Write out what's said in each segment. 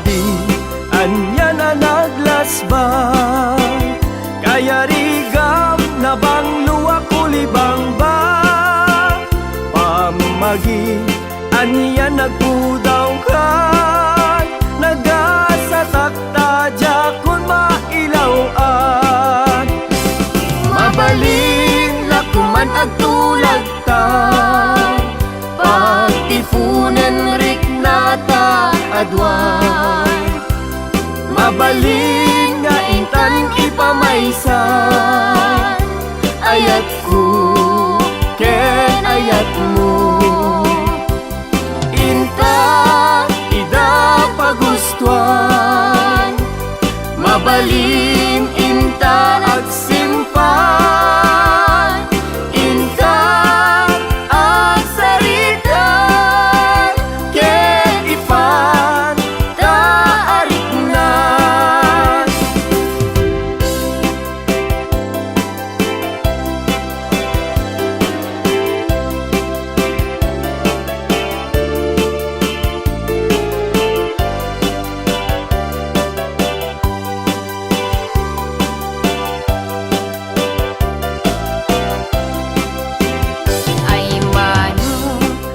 adi anya na naglasbay, kaya rigam na bang luwa kulibang ba, pamagi anya nagpudaw kan, nagasatakta jakon mailawan, mabalin lakuman agtulag ta, pagtipunan riknata adwan, mabalin nga intan ipamaysan, ayat ko ken ayat mo, inta ida pagustuhan, mabalin inta agsimpan, inta agsaritan, ken ipan taarik na. Ay mano,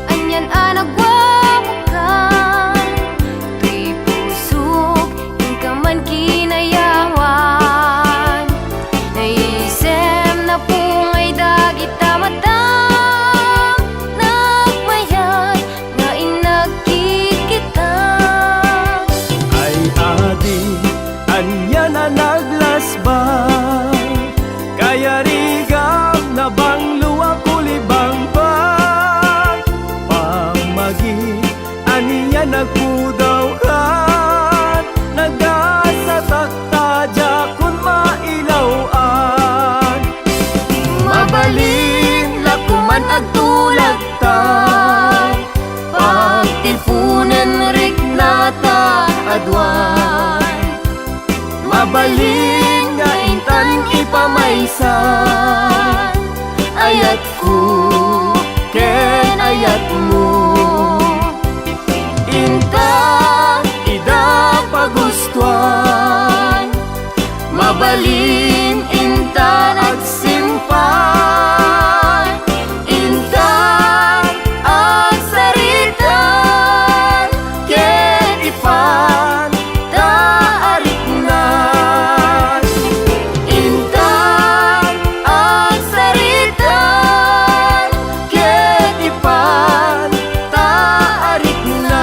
anyan anagwawakan, tuy pusok, yung man kinayawan, naisem na pungay dagit tamatang, nagmayat nga inagkit kita. Ay adi anya na naglasbay, kaya rigam na bang luwa kulibang ba, pamagi aniya nagpudaw kan, nagasatakta jakon mailawan, mabalin lakuman agtulag ta, pagtipunan riknata adwan, mabalin nga intan ipamaysan, ayat ko ken ayat mo, inta ida pagustuhan, mabalin inta agsimpan, inta agsaritan, ken ipan taarik na, inta agsaritan, ken ipan taarik na.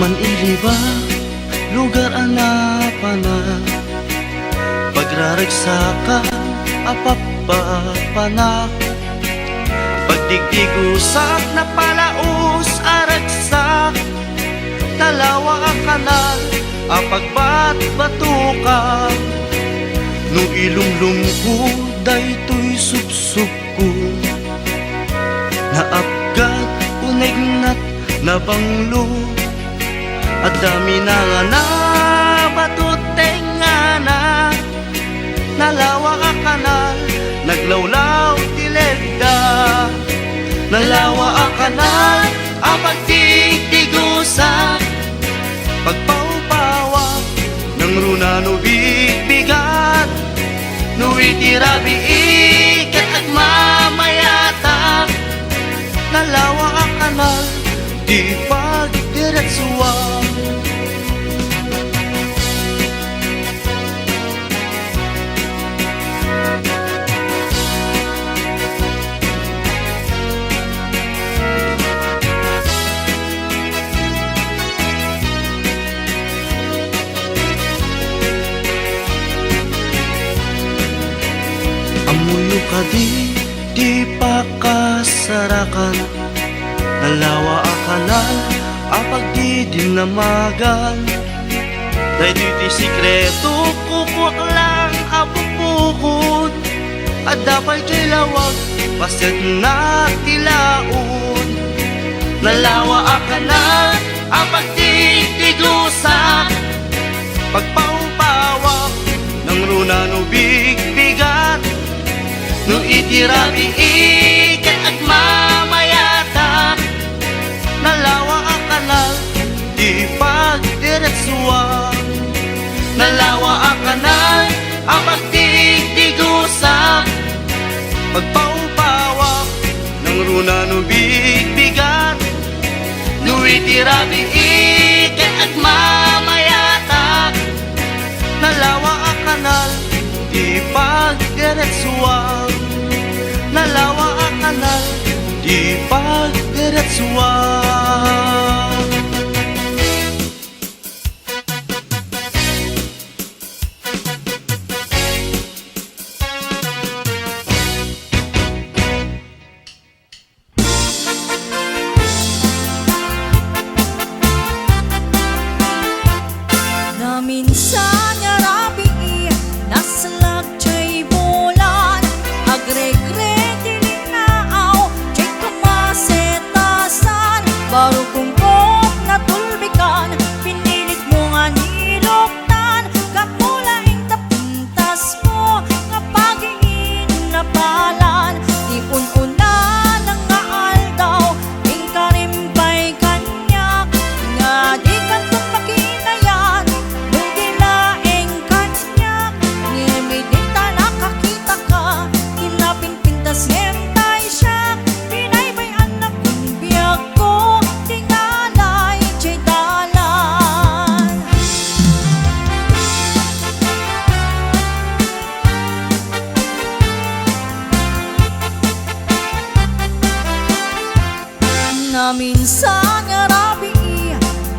Man iliba, lugar anapana, pagraragsakan, apapapanak, pagdigdigusak na palaus aragsak, talawa kanal, apagbat-batukan, no ilumlum ko, daytoy subsub ko, naapgat, unegnat, nabanglo, at dami na nga na batuteng nga na, nalawa ka kanal, naglawlaw tilegda, nalawa ka kanal, apag tigtigusa, pagpawpawak ng runa no bigbigat, no itirabi ikat at mamayata, nalawa ka kanal, di pagdiretsuwa. Amuyo ka di pa kasarakan, nalawa akanal, apag di dinamagan, dahil di sikreto kukwak lang pupukod at dapat jay lawag paset na tilaon. Nalawa akanan ang pagtitiglusa, pagpaupawak ng runa no bigbigat, no itirabi ikat at mamayata. Nalawa ang kanal di pagdiretsuwa, nalawa ang kanal ang pagtitiglusa, pagpaupawak ng runa no bigbigat, no itirabi ikat at mamayata. Nalawa ang kanal di pagdiretsuwa, nalawa ang kanal di pagdiretsuwa. Minsan nga rabi nasalag jay bulan, agregre dilinaaw jay kumasetasan, baro kungkop na tulbikan, pinilit mo nga niloktan, kapulaing tapintas mo nga pagingin na palan, di un-una ng nga aldaw, ing karimpay kanyak, nga di kantong makinayan. Siyentay siya, pinaybay anak kong biyag ko, tingalay jay dalan. Na minsan nga rabi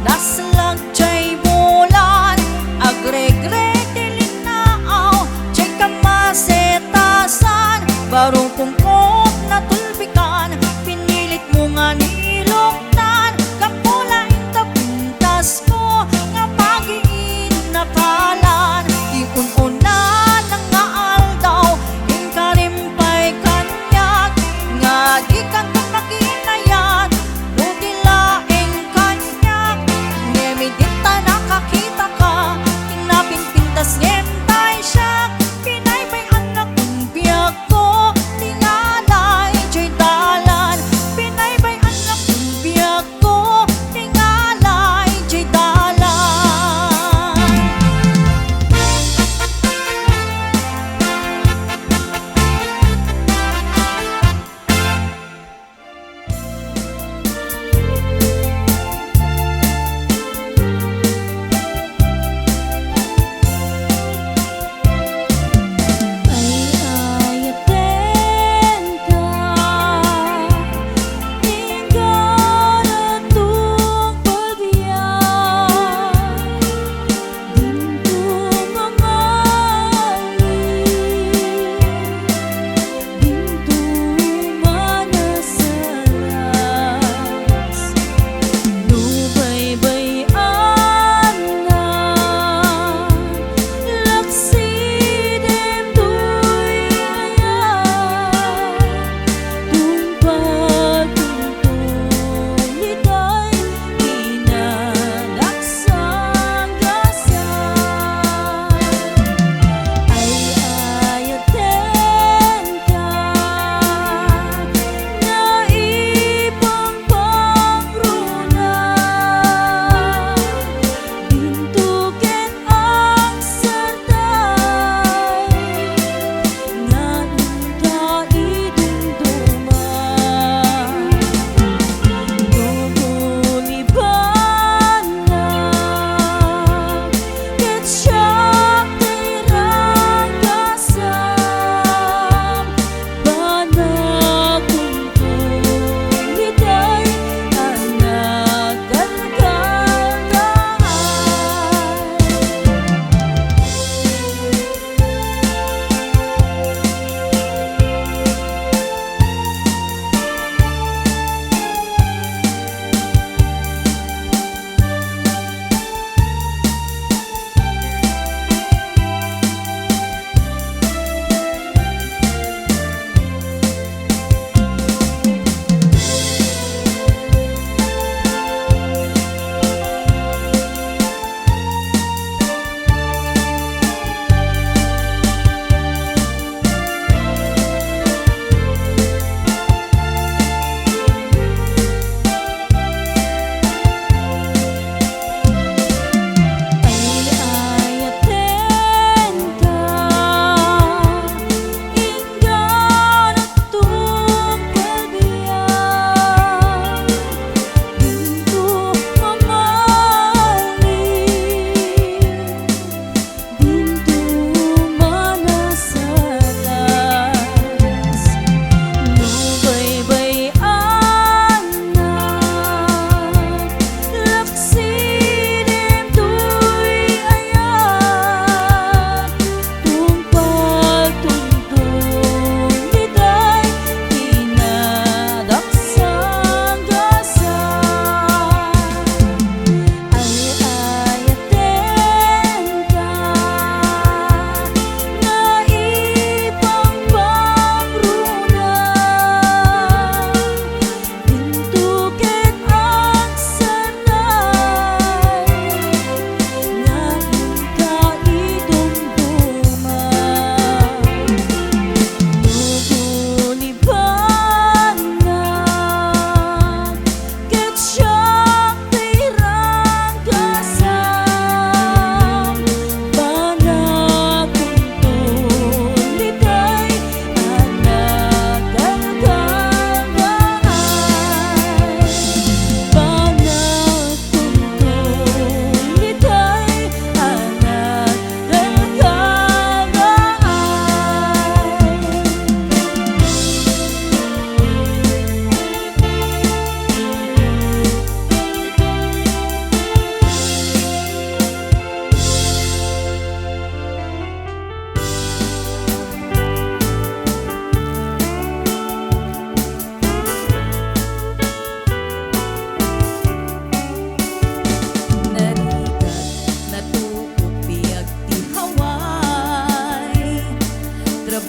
nasalag jay bulan, agregre dilinaaw jay kamasetasan, barong kungkop na tulbikan, pinilit mo nga niloktan, kapulaing tapintas mo nga pagiin na palan, di un-una ng nga aldaw, ing karimpay kanyag, nga di kantong makinayan, nutilaing kanyag, ngemidita nakakita ka, pinapinpintas ngentay siya, pinaybay anak kong biyag ko, tingalay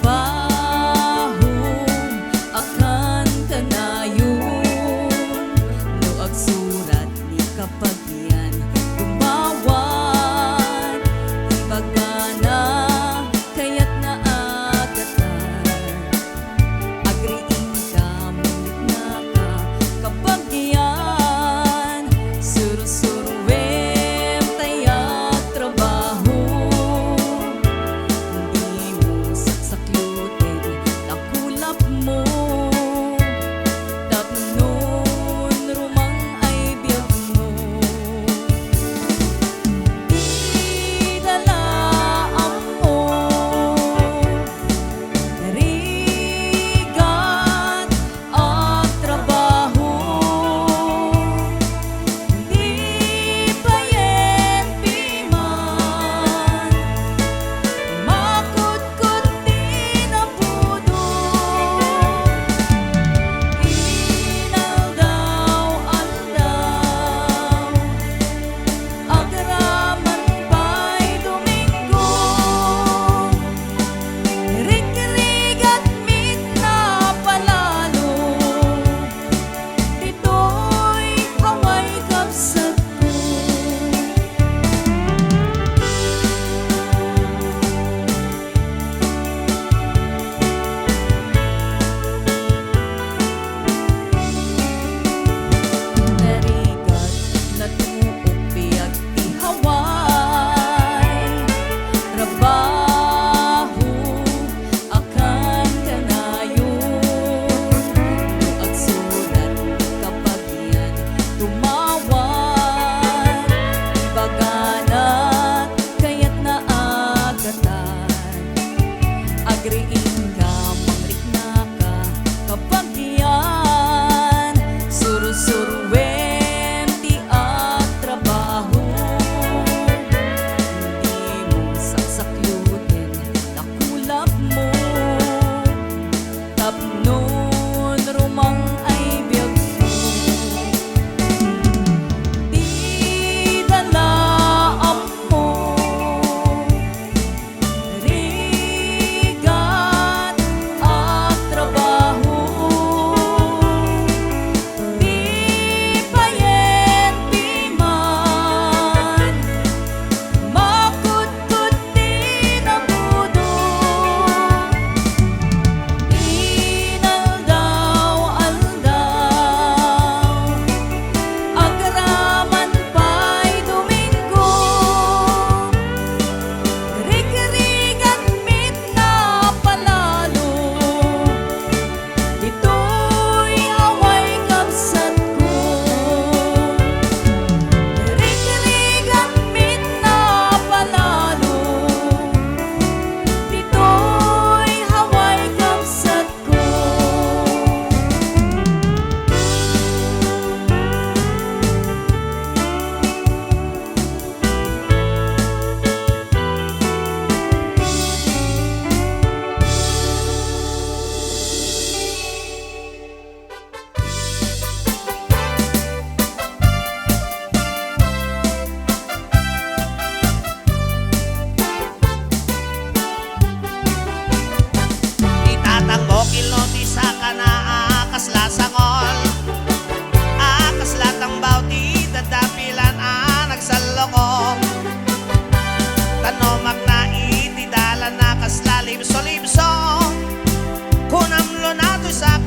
trabaho akan kanayon no agsurat ni kapag yan gumawan ibagana kaya't naagatan agriin ka mulit na ka kapag yan surusuruem tayak trabaho hindi mo saksaklutin nakulap mo tapnon rumang ay biyag mo di dalaam mo narigat at trabaho hindi payen piman makut-kut di na pudo inal daw aldaw agraman pa'y Domingo rik-rigat mit na palalo dito'y haway kapsat ko narigat na tuok biyag ihaway trabaho akan kanayon no agsurat kapag yan tumawan ibagana kaya't naagatan agriin ka mangrikna ka kapag yan surusuruem ti at trabaho hindi mo saksaklutin nakulap mo tapnon rumang ay biyag mo di dalaam mo narigat at trabaho di payen piman makut-kut di na pudo inal daw aldaw agraman pa'y Domingo rik-rigat mit na palalo dito'y haway kapsat ko rik-rigat mit na palalo dito'y haway kapsat ko Itatakbo kiloti sa kana akasla sangol akaslatang bawti dadapilan nagsalokong tanomak na itidala na kasla libso-libso kunamlo na to sa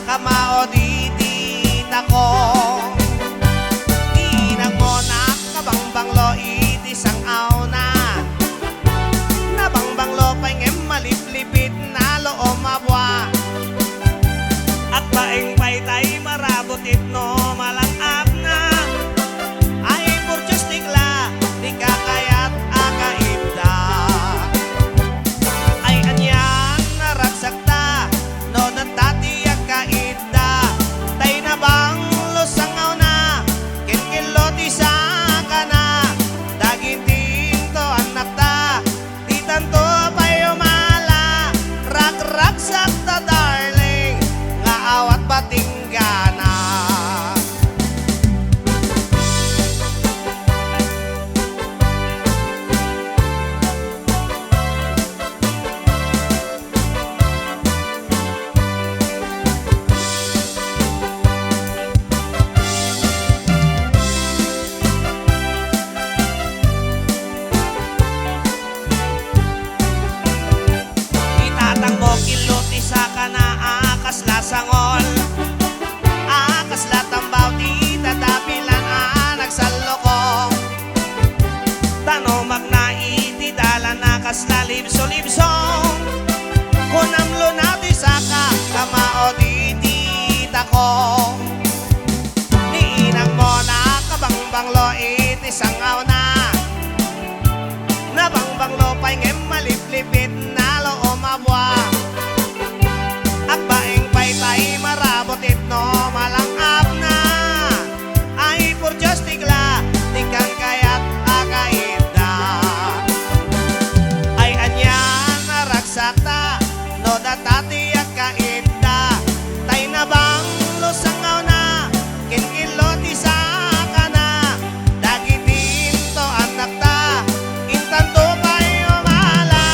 kamao di tako inang mo na kabangbanglo itisang auna nabangbanglo pa'y ngem maliplipit na loo mabwa at paeng pa'y tay marabot itno malangap na ay purchos tigla di kakayat akaibda ay anyan naragsakta no nagtatiyag kaida tay nabang lusangaw na kinkiloti sa kana dagitin to anak ta di tanto pa'y umala rak-rak sa bang lopay ngem maliplipit na lo mabwa. At baing paytay marabot itno malangap na. Ay por Diyos tigla, tikan kayat akaida. Ay anyan naragsakta, no datati at kaida. Tay na bang lusangaw na, kinkiloti sa kana. Dagitin to anak ta, intan to kayo mala.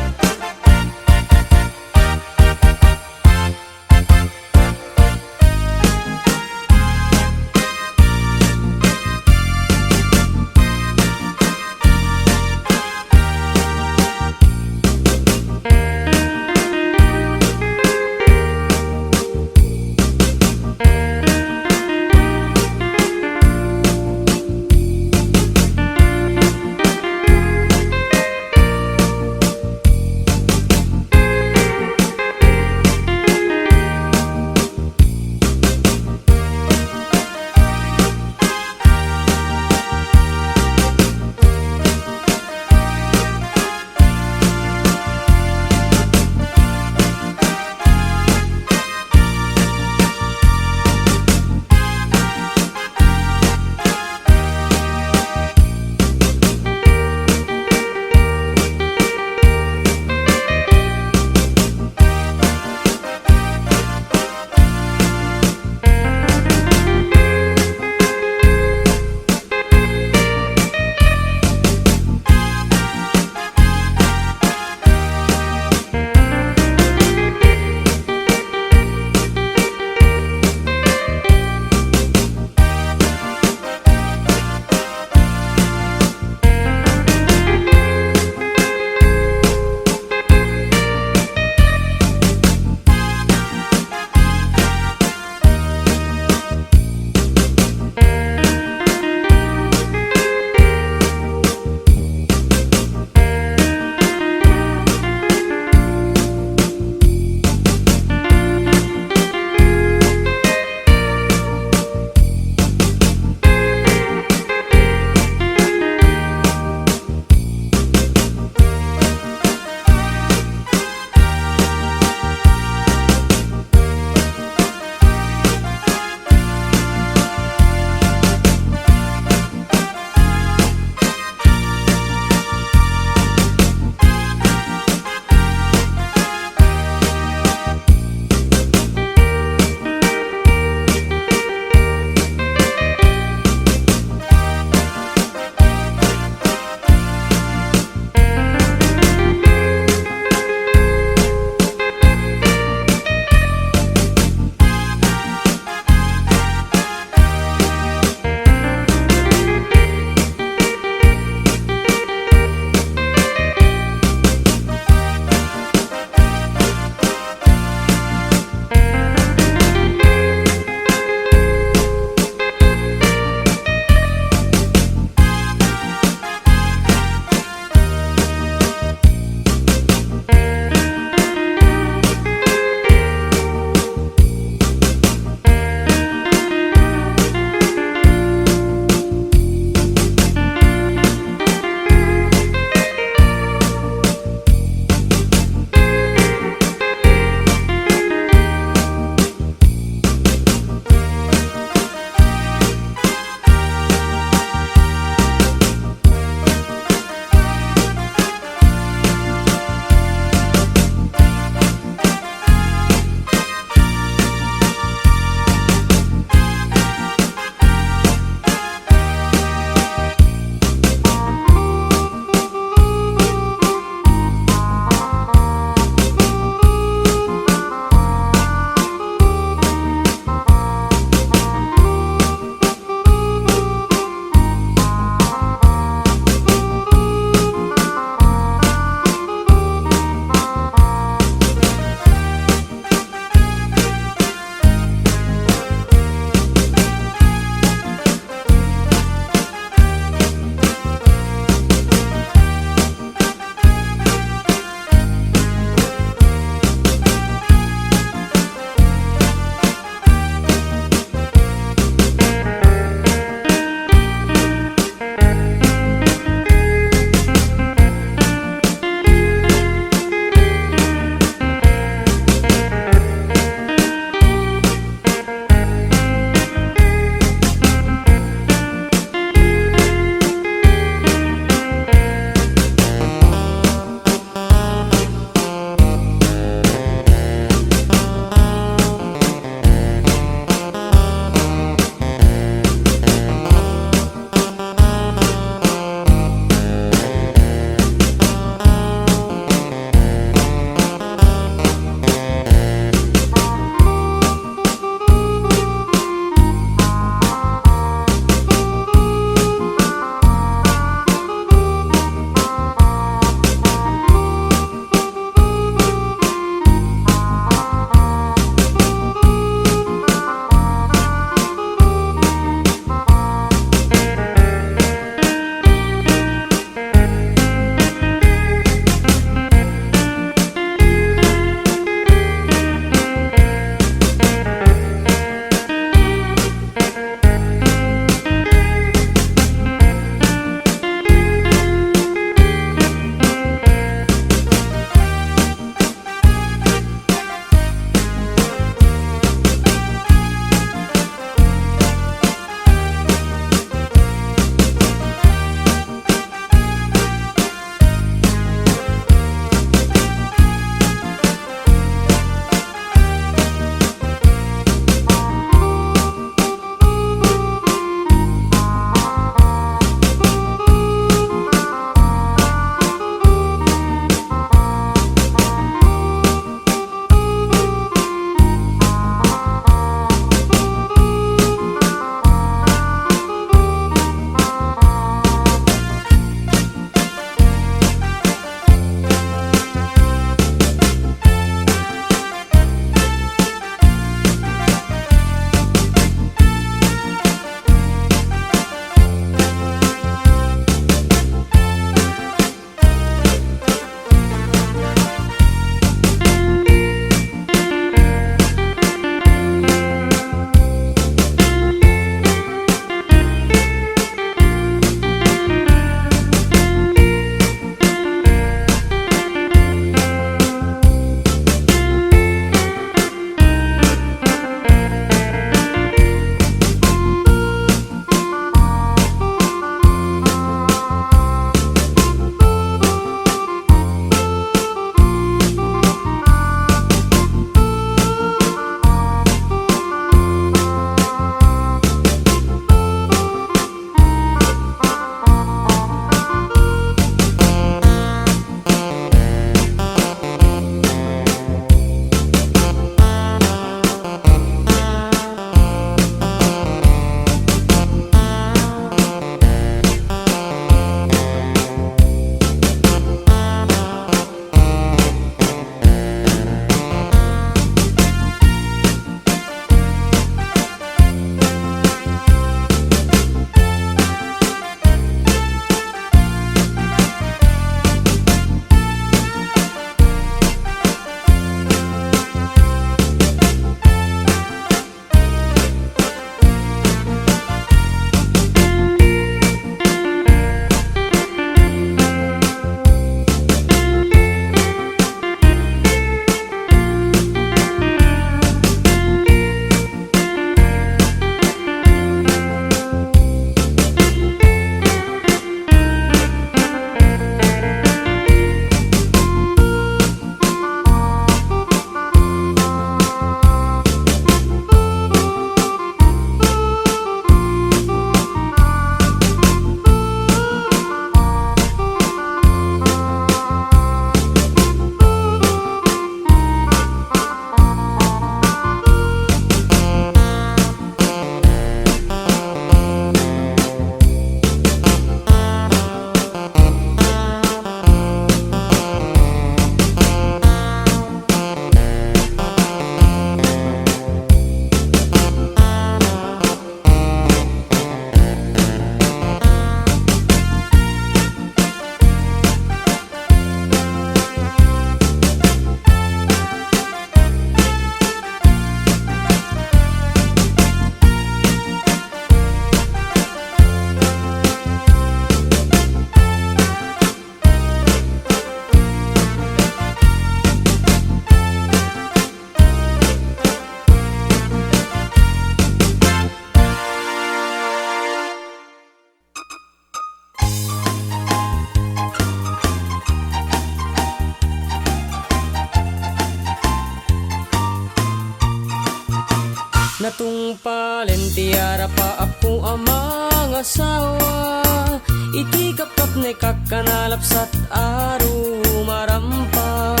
Natungpalen tiara pa ako amang asawa, iti kapkap na kakanalapsat aro marampa.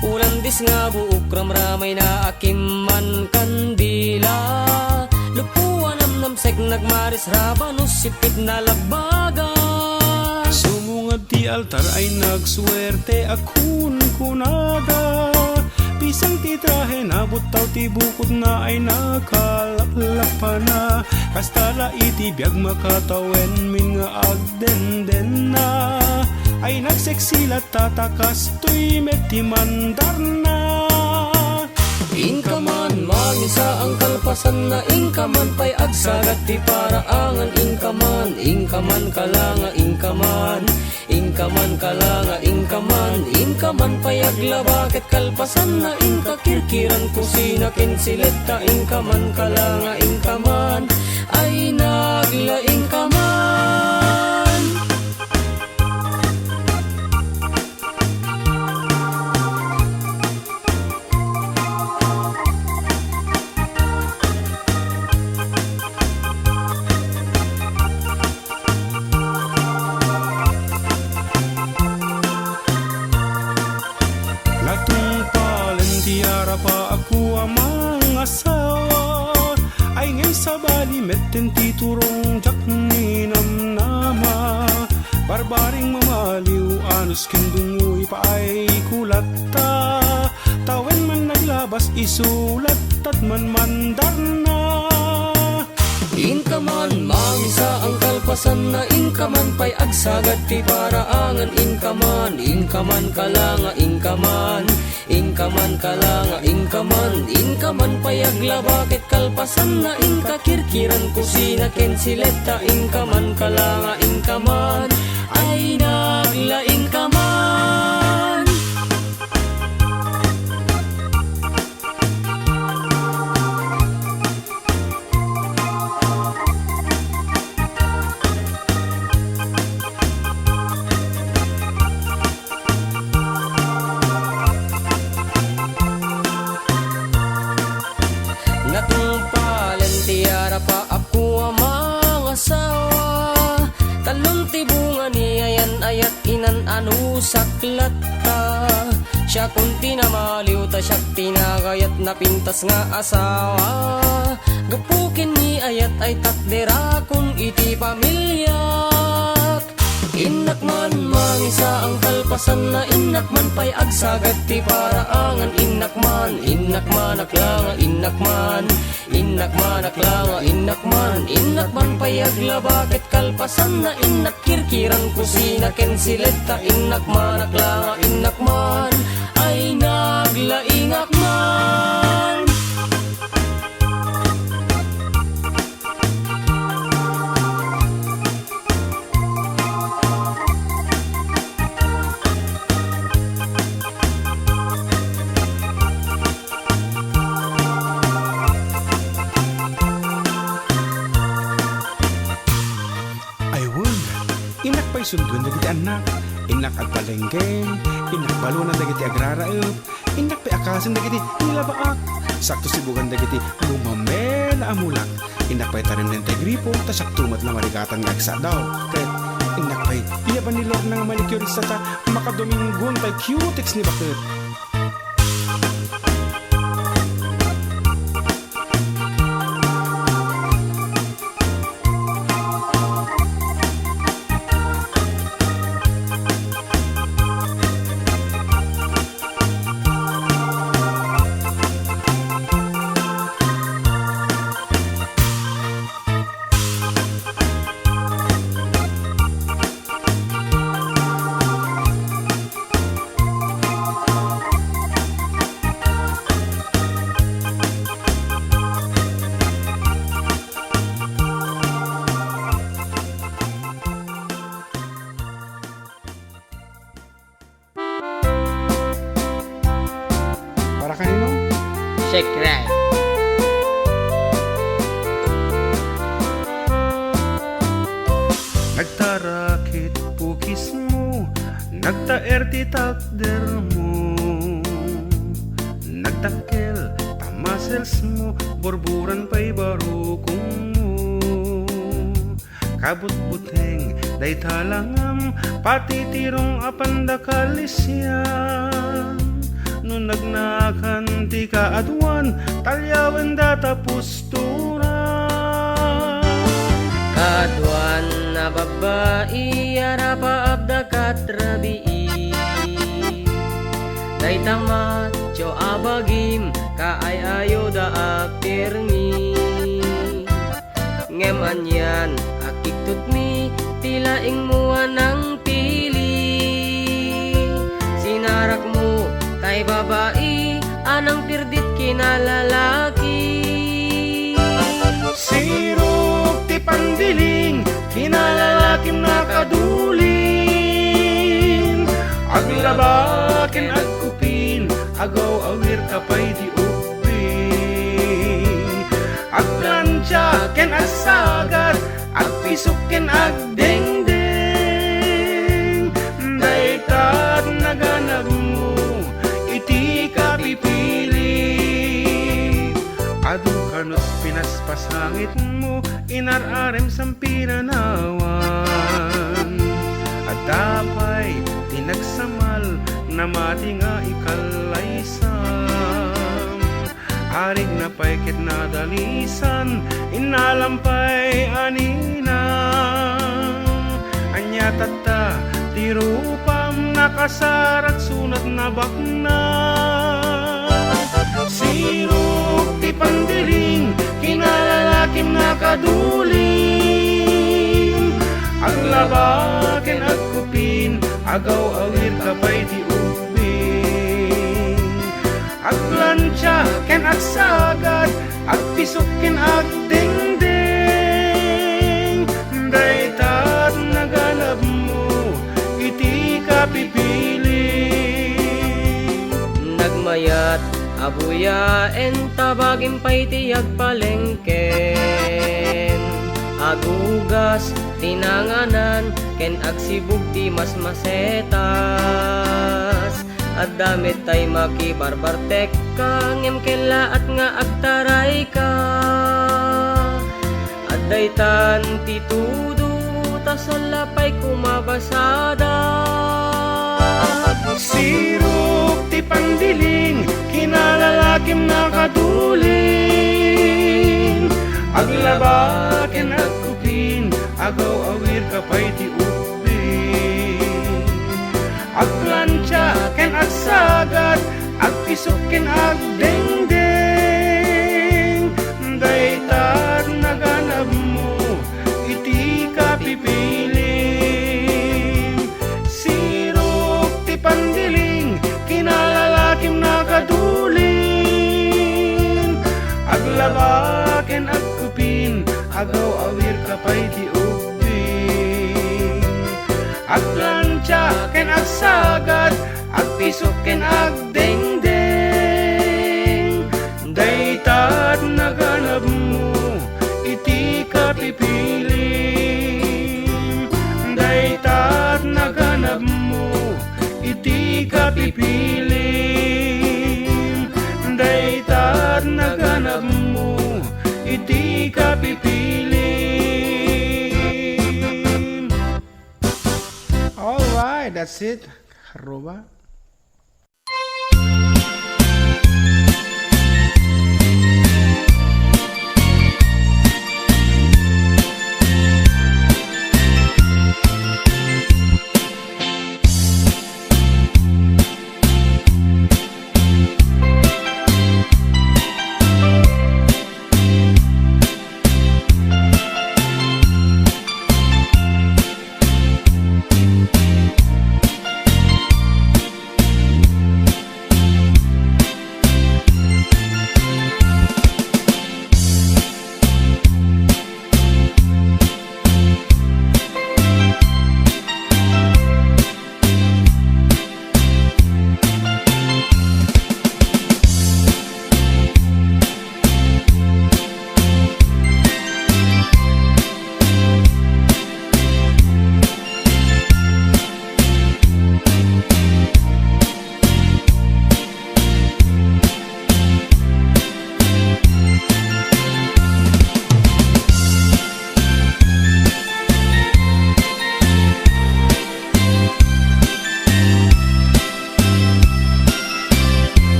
Ulandis nga buok ramramay na akimman kandila, lupuan namnamsek nagmaris rabanos sipit na labaga. Sumungad ti altar ay nagswerte akun kunada, pisang ti trahe nabutaw ti bukod na ay nakalakpa na. Kastala iti biyag makatawen min nga agdenden na, ay nagseksilat tatakas tuy meti mandar na. Inkaman mangisa ang kalpasan na inkaman pay agsagat ti paraangan. Inkaman kalanga inkaman kalanga inkaman pay aglabakit kalpasan na inkakirkiran kusina kensileta. Inkaman kalanga inkaman ay nagla inkaman. Pa ako amang asawa, ay ngay sabali metten ti turong jak ni namnama. Barbaring mamaliw anos kindungoy pa ay kulata, tawen man naglabas isulat at man mandar na. Inkaman mangisa ang kalpasan na inkaman pay agsagat ti paraangan. Inkaman kalanga inkaman kalanga inkaman pay aglabakit kalpasan na inkakirkiran kusina kensileta. Inkaman kalanga inkaman ay nagla inkaman. Natungpalen tiara pa ako amang asawa, talong tibungan ni ayan ayat inan anu saklat ka. Siya kung tinamaliw ta siya tinagayat na pintas nga asawa, gapukin ni ayat ay takdera kung iti pamilyak. Inakman mangisa ang kalpasan na inakman pay agsagat ti paraangan. Inakman aklanga inakman pay aglabakit kalpasan na inakirkiran kusina kensileta. Inakman aklanga inakman ay naglaingakman. Sundun dagiti anak, inak agpalengke, inak balunan dagiti agraraep, inak pe akasan dagiti nilabaak, sakto sibugan dagiti lumamel amulak, inak pa'y tanim ng tegripo, tasak tumat na marigatan nga agsa daw, kahit inak pa'y iya ba nilor ng manicurista ta, makadominggon pa'y cutex ni bakit. Sekret. Nagtarakit pukis mo, nagtaer ti takder mo, nagtakkel tamas muscles mo, burburan pa'y barukong mo. Kabut-buteng, day talangam, pati tirong apanda kalisyan. No nagnakan ti kaadwan, talyawan data pusturan. Kaadwan na babae, arapa abda katrabii. Day tamat, jo abagim, kaay ayo da akirmi. Ngem anyan, akiktut mi, tilaing mua ng pili. Sinarak mo, kay babae, anang pirdit kinalalaki. Sirop ti pandiling, kinalalakim na kadulin. Aglabakin agkupin, agaw awir kapay di uping. Agplansya ken agsagat, agpisuken agdengdeng. Daytat naganap mo, iti ka pipili. Adu kanot pinaspasangit mo, inararem sampiranawan. At dapay tinagsamal na mati nga ikalaysam. Arig na pa'y ket nadalisan, inalampay aninang. Anya tata, tirupam nakasarat sunat na bakna. Sirop ti pandiling, kinalalakim na kadulin. Aglabaken agkupin, agaw awir kapay di uping. Aglansya ken agsagat, agpisok ken agdengdeng. Daytat naganap mo, iti ka pipili. Nagmayat abuya entabagim pa'y tiyag palengken. Agugas tinanganan ken agsibug ti mas masetas. At damit tay makibarbartek ka, ngem kela at nga agtaray ka. At daytan ti tudo, tasalapay kumabasada. Sirop ti pandiling, kinalalakim na kadulin. Aglabaken agkupin, agaw awir kapay ti uping. Agplansya ken agsagat, agpisok ken agdengdeng. Daytat naganap mo, iti ka pipilim. Sirop ti pandiling, kinalalakim na kadulin. Aglabaken agkupin, agaw awir kapay ti uping. Aglansya ken agsagat, agpisok ken agdengdeng. Daytat naganap mo, iti ka pipilim. Daytat naganap mo, iti ka pipilim. Daytat naganap mo, iti ka pipilim. Alright, that's it. Haruba.